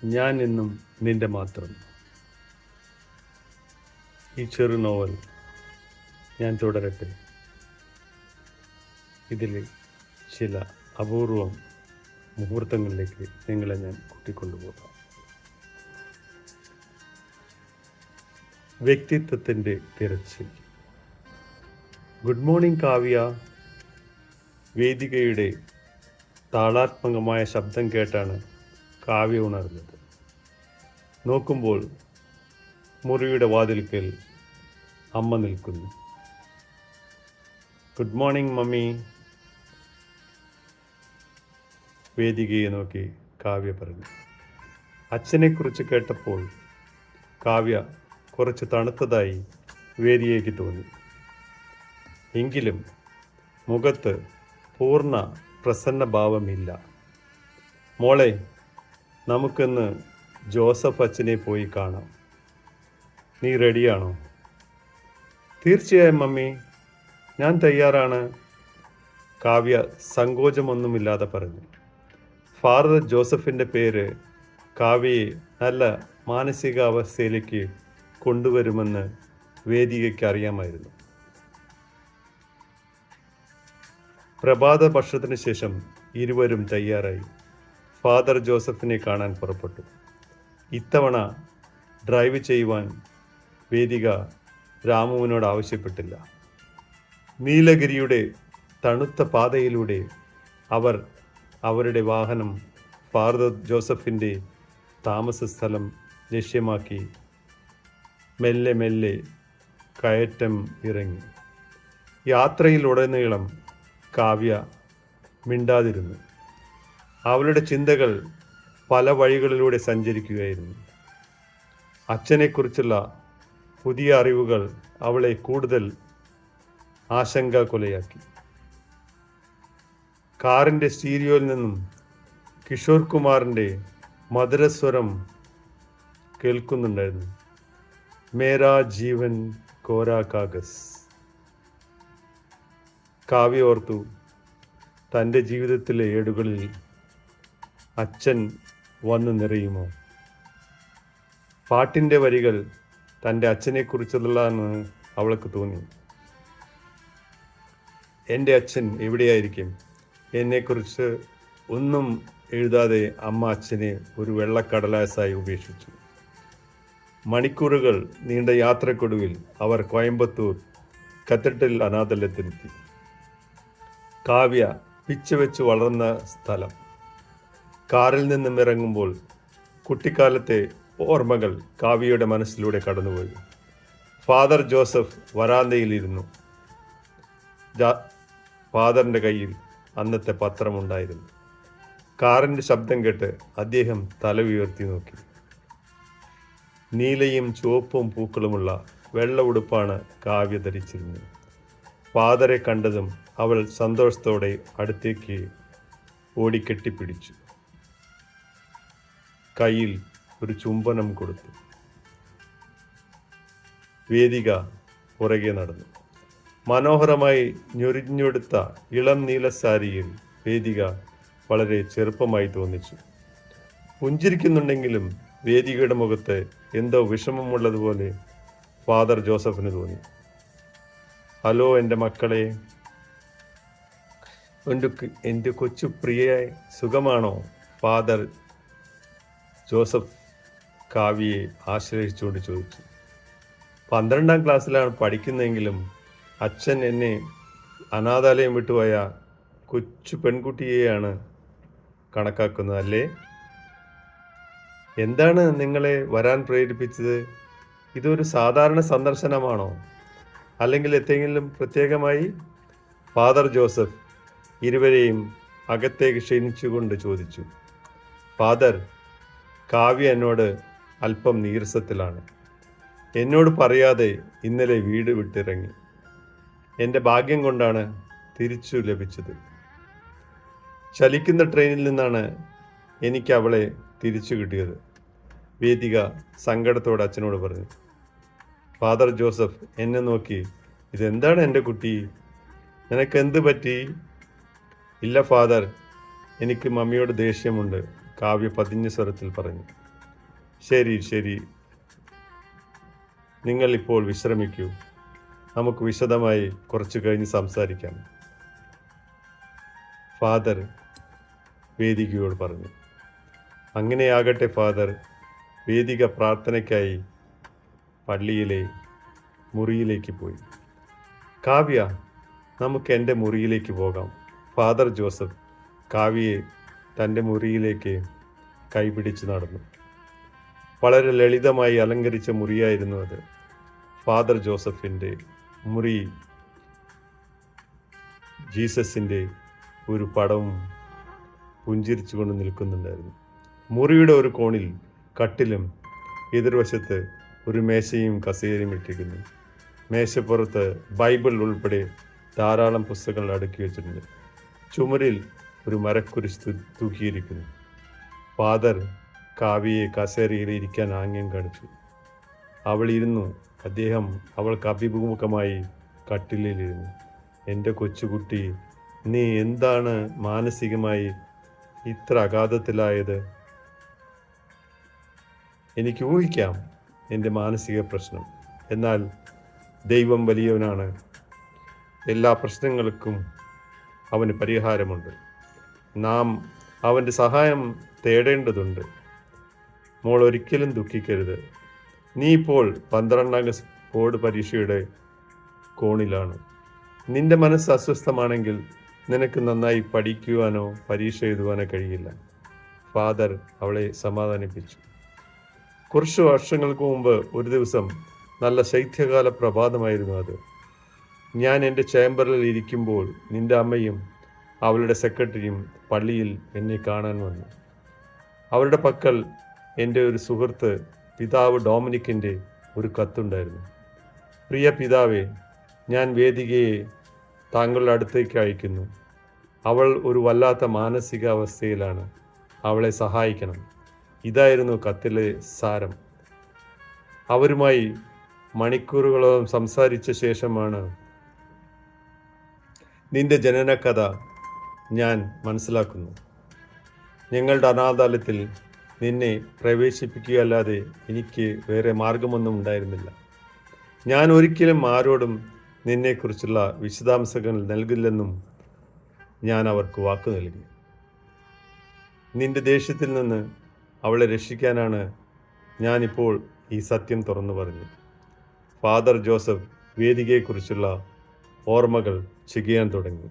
ഞാൻ എന്നും നിന്റെ മാത്രം. ഈ ചെറു നോവൽ ഞാൻ തുടരട്ടെ. ഇതിൽ ചില അപൂർവം മുഹൂർത്തങ്ങളിലേക്ക് നിങ്ങളെ ഞാൻ കൂട്ടിക്കൊണ്ടുപോകാം. വ്യക്തിത്വത്തിൻ്റെ തിരച്ചിൽ. Good morning Kavya. വേദികയുടെ താളാത്മകമായ ശബ്ദം കേട്ടാണ് കാവ്യ ഉണർന്നത്. നോക്കുമ്പോൾ മുറിയുടെ വാതിൽക്കൽ അമ്മ നിൽക്കുന്നു. Good morning mummy. വേദികയെ നോക്കി കാവ്യ പറഞ്ഞു. അച്ഛനെക്കുറിച്ച് കേട്ടപ്പോൾ കാവ്യ കുറച്ച് തണുത്തതായി വേദികയ്ക്ക് തോന്നി. എങ്കിലും മുഖത്ത് പൂർണ്ണ പ്രസന്ന ഭാവമില്ല. മോളെ, നമുക്കിന്ന് ജോസഫ് അച്ഛനെ പോയി കാണാം. നീ റെഡിയാണോ? തീർച്ചയായും മമ്മി, ഞാൻ തയ്യാറാണ്. കാവ്യ സങ്കോചമൊന്നുമില്ലാതെ പറഞ്ഞു. ഫാദർ ജോസഫിൻ്റെ പേര് കാവ്യയെ നല്ല മാനസികാവസ്ഥയിലേക്ക് കൊണ്ടുവരുമെന്ന് വേദികയ്ക്ക് അറിയാമായിരുന്നു. പ്രഭാത ഭക്ഷണത്തിന് ശേഷം ഇരുവരും തയ്യാറായി ഫാദർ ജോസഫിനെ കാണാൻ പുറപ്പെട്ടു. ഇത്തവണ ഡ്രൈവ് ചെയ്യുവാൻ വേദിക രാമുവിനോട് ആവശ്യപ്പെട്ടില്ല. നീലഗിരിയുടെ തണുത്ത പാതയിലൂടെ അവർ അവരുടെ വാഹനം ഫാദർ ജോസഫിൻ്റെ താമസ സ്ഥലം ലക്ഷ്യമാക്കി മെല്ലെ മെല്ലെ കയറ്റം ഇറങ്ങി. യാത്രയിലുടനീളം കാവ്യ മിണ്ടാതിരുന്നു. അവളുടെ ചിന്തകൾ പല വഴികളിലൂടെ സഞ്ചരിക്കുകയായിരുന്നു. അച്ഛനെക്കുറിച്ചുള്ള പുതിയ അറിവുകൾ അവളെ കൂടുതൽ ആശങ്കാകുലയാക്കി. കാറിൻ്റെ സ്റ്റീരിയോയിൽ നിന്നും കിഷോർ കുമാറിൻ്റെ മധുരസ്വരം കേൾക്കുന്നുണ്ടായിരുന്നു. മേരാ ജീവൻ കോരാ കാഗസ്. കാവ്യ ഓർത്തു, തൻ്റെ ജീവിതത്തിലെ ഏടുകളിൽ അച്ഛൻ വന്നു നിറയുമോ? പാട്ടിൻ്റെ വരികൾ തൻ്റെ അച്ഛനെക്കുറിച്ചുള്ളതാണെന്ന് അവൾക്ക് തോന്നി. എൻ്റെ അച്ഛൻ എവിടെയായിരിക്കും? എന്നെക്കുറിച്ച് ഒന്നും എഴുതാതെ അമ്മ അച്ഛനെ ഒരു വെള്ളക്കടലാസായി ഉപേക്ഷിച്ചു. മണിക്കൂറുകൾ നീണ്ട യാത്രക്കൊടുവിൽ അവർ കോയമ്പത്തൂർ കത്തീഡ്രൽ അനാഥാലയത്തിലെത്തി. കാവ്യ പിച്ചവെച്ച് വളർന്ന സ്ഥലം. കാറിൽ നിന്നും ഇറങ്ങുമ്പോൾ കുട്ടിക്കാലത്തെ ഓർമ്മകൾ കാവ്യയുടെ മനസ്സിലൂടെ കടന്നുപോയി. Father Joseph വരാന്തയിലിരുന്നു. ഫാദറിൻ്റെ കയ്യിൽ അന്നത്തെ പത്രമുണ്ടായിരുന്നു. കാറിൻ്റെ ശബ്ദം കേട്ട് അദ്ദേഹം തല ഉയർത്തി നോക്കി. നീലയും ചുവപ്പും പൂക്കളുമുള്ള വെള്ള ഉടുപ്പാണ് കാവ്യ ധരിച്ചിരുന്നത്. ഫാദറെ കണ്ടതും അവൾ സന്തോഷത്തോടെ അടുത്തേക്ക് ഓടിക്കെട്ടിപ്പിടിച്ചു. കയ്യിൽ ഒരു ചുംബനം കൊടുത്തു. വേദിക പുറകെ നടന്നു. മനോഹരമായി ഞൊരിഞ്ഞെടുത്ത ഇളം നീല സാരിയിൽ വേദിക വളരെ ചെറുപ്പമായി തോന്നിച്ചു. പുഞ്ചിരിക്കുന്നുണ്ടെങ്കിലും വേദികയുടെ മുഖത്ത് എന്തോ വിഷമമുള്ളതുപോലെ ഫാദർ ജോസഫിന് തോന്നി. ഹലോ എൻ്റെ മക്കളെ, എൻ്റെ കൊച്ചു പ്രിയയെ സുഖമാണോ? ഫാദർ ജോസഫ് കാവ്യയെ ആശ്രയിച്ചുകൊണ്ട് ചോദിച്ചു. 12ാം ക്ലാസ്സിലാണ് പഠിക്കുന്നതെങ്കിലും അച്ഛൻ എന്നെ അനാഥാലയം വിട്ടുപോയ കൊച്ചു പെൺകുട്ടിയെയാണ് കണക്കാക്കുന്നത്, അല്ലേ? എന്താണ് നിങ്ങളെ വരാൻ പ്രേരിപ്പിച്ചത്? ഇതൊരു സാധാരണ സന്ദർശനമാണോ, അല്ലെങ്കിൽ എന്തെങ്കിലും പ്രത്യേകമായി? ഫാദർ ജോസഫ് ഇരുവരെയും അകത്തേക്ക് ക്ഷണിച്ചുകൊണ്ട് ചോദിച്ചു. ഫാദർ, കാവ്യ എന്നോട് അല്പം നീരസത്തിലാണ്. എന്നോട് പറയാതെ ഇന്നലെ വീട് വിട്ടിറങ്ങി. എൻ്റെ ഭാഗ്യം കൊണ്ടാണ് തിരിച്ചു ലഭിച്ചത്. ചലിക്കുന്ന ട്രെയിനിൽ നിന്നാണ് എനിക്ക് അവളെ തിരിച്ചു കിട്ടിയത്. വേദിക സങ്കടത്തോടെ അച്ഛനോട് പറഞ്ഞു. ഫാദർ ജോസഫ് എന്നെ നോക്കി, ഇതെന്താണ് എൻ്റെ കുട്ടി, നിനക്കെന്ത് പറ്റി? ഇല്ല ഫാദർ, എനിക്ക് മമ്മിയോട് ദേഷ്യമുണ്ട്, കാവ്യ പതിഞ്ഞ സ്വരത്തിൽ പറഞ്ഞു. ശരി ശരി, നിങ്ങൾ ഇപ്പോൾ വിശ്രമിക്കൂ, നമുക്ക് വിശദമായി കുറച്ച് കഴിഞ്ഞ് സംസാരിക്കാം, ഫാദർ വേദികയോട് പറഞ്ഞു. അങ്ങനെയാകട്ടെ ഫാദർ. വേദിക പ്രാർത്ഥനയ്ക്കായി പള്ളിയിലെ മുറിയിലേക്ക് പോയി. കാവ്യ, നമുക്ക് എൻ്റെ മുറിയിലേക്ക് പോകാം. ഫാദർ ജോസഫ് കാവ്യയെ തൻ്റെ മുറിയിലേക്ക് കൈപിടിച്ച് നടന്നു. വളരെ ലളിതമായി അലങ്കരിച്ച മുറിയായിരുന്നു അത്. ഫാദർ ജോസഫിൻ്റെ മുറി ജീസസിൻ്റെ ഒരു പടവും പുഞ്ചിരിച്ചുകൊണ്ട് നിൽക്കുന്നുണ്ടായിരുന്നു. മുറിയുടെ ഒരു കോണിൽ കട്ടിലും എതിർവശത്ത് ഒരു മേശയും കസേരയും ഇട്ടിരിക്കുന്നു. മേശപ്പുറത്ത് ബൈബിൾ ഉൾപ്പെടെ ധാരാളം പുസ്തകങ്ങൾ അടുക്കി വെച്ചിട്ടുണ്ട്. ചുമരിൽ ഒരു മരക്കുരിശ് തൂക്കിയിരിക്കുന്നു. ഫാദർ കാവ്യയെ കസേരയിൽ ഇരിക്കാൻ ആംഗ്യം കാണിച്ചു. അവൾ ഇരുന്നു. അദ്ദേഹം അവൾക്ക് അഭിമുഖമായി കട്ടിലിരുന്നു. എൻ്റെ കൊച്ചുകുട്ടി, നീ എന്താണ് മാനസികമായി ഇത്ര അഗാധത്തിലായത്? എനിക്ക് ഊഹിക്കാം എൻ്റെ മാനസിക പ്രശ്നം. എന്നാൽ ദൈവം വലിയവനാണ്. എല്ലാ പ്രശ്നങ്ങൾക്കും അവന് പരിഹാരമുണ്ട്. നാം അവൻ്റെ സഹായം തേടേണ്ടതുണ്ട്. മോൾ ഒരിക്കലും ദുഃഖിക്കരുത്. നീ ഇപ്പോൾ 12ാം ക്ലാസ് ബോർഡ് പരീക്ഷയുടെ കോണിലാണ്. നിന്റെ മനസ്സ് അസ്വസ്ഥമാണെങ്കിൽ നിനക്ക് നന്നായി പഠിക്കുവാനോ പരീക്ഷ എഴുതുവാനോ കഴിയില്ല. ഫാദർ അവളെ സമാധാനിപ്പിച്ചു. കുറച്ച് വർഷങ്ങൾക്ക് മുമ്പ് ഒരു ദിവസം നല്ല ശൈത്യകാല പ്രഭാതമായിരുന്നു അത്. ഞാൻ എൻ്റെ ചേംബറിൽ ഇരിക്കുമ്പോൾ നിന്റെ അമ്മയും അവളുടെ സെക്രട്ടറിയും പള്ളിയിൽ എന്നെ കാണാൻ വന്നു. അവരുടെ പക്കൽ എൻ്റെ ഒരു സുഹൃത്ത് പിതാവ് ഡൊമിനിക്കിൻ്റെ ഒരു കത്തുണ്ടായിരുന്നു. പ്രിയ പിതാവേ, ഞാൻ വേദികയെ താങ്കളുടെ അടുത്തേക്ക് അയക്കുന്നു. അവൾ ഒരു വല്ലാത്ത മാനസികാവസ്ഥയിലാണ്. അവളെ സഹായിക്കണം. ഇതായിരുന്നു കത്തിലെ സാരം. അവരുമായി മണിക്കൂറുകളോളം സംസാരിച്ച ശേഷമാണ് നിന്റെ ജനനകഥ ഞാൻ മനസ്സിലാക്കുന്നു. ഞങ്ങളുടെ അനാഥാലയത്തിൽ നിന്നെ പ്രവേശിപ്പിക്കുകയല്ലാതെ എനിക്ക് വേറെ മാർഗമൊന്നും ഉണ്ടായിരുന്നില്ല. ഞാൻ ഒരിക്കലും ആരോടും നിന്നെക്കുറിച്ചുള്ള വിശദാംശങ്ങൾ നൽകില്ലെന്നും ഞാൻ അവർക്ക് വാക്കു നൽകി. നിന്റെ ദേഷ്യത്തിൽ നിന്ന് അവളെ രക്ഷിക്കാനാണ് ഞാനിപ്പോൾ ഈ സത്യം തുറന്നു പറഞ്ഞു. ഫാദർ ജോസഫ് വേദികയെക്കുറിച്ചുള്ള ഓർമ്മകൾ ചികയാൻ തുടങ്ങി.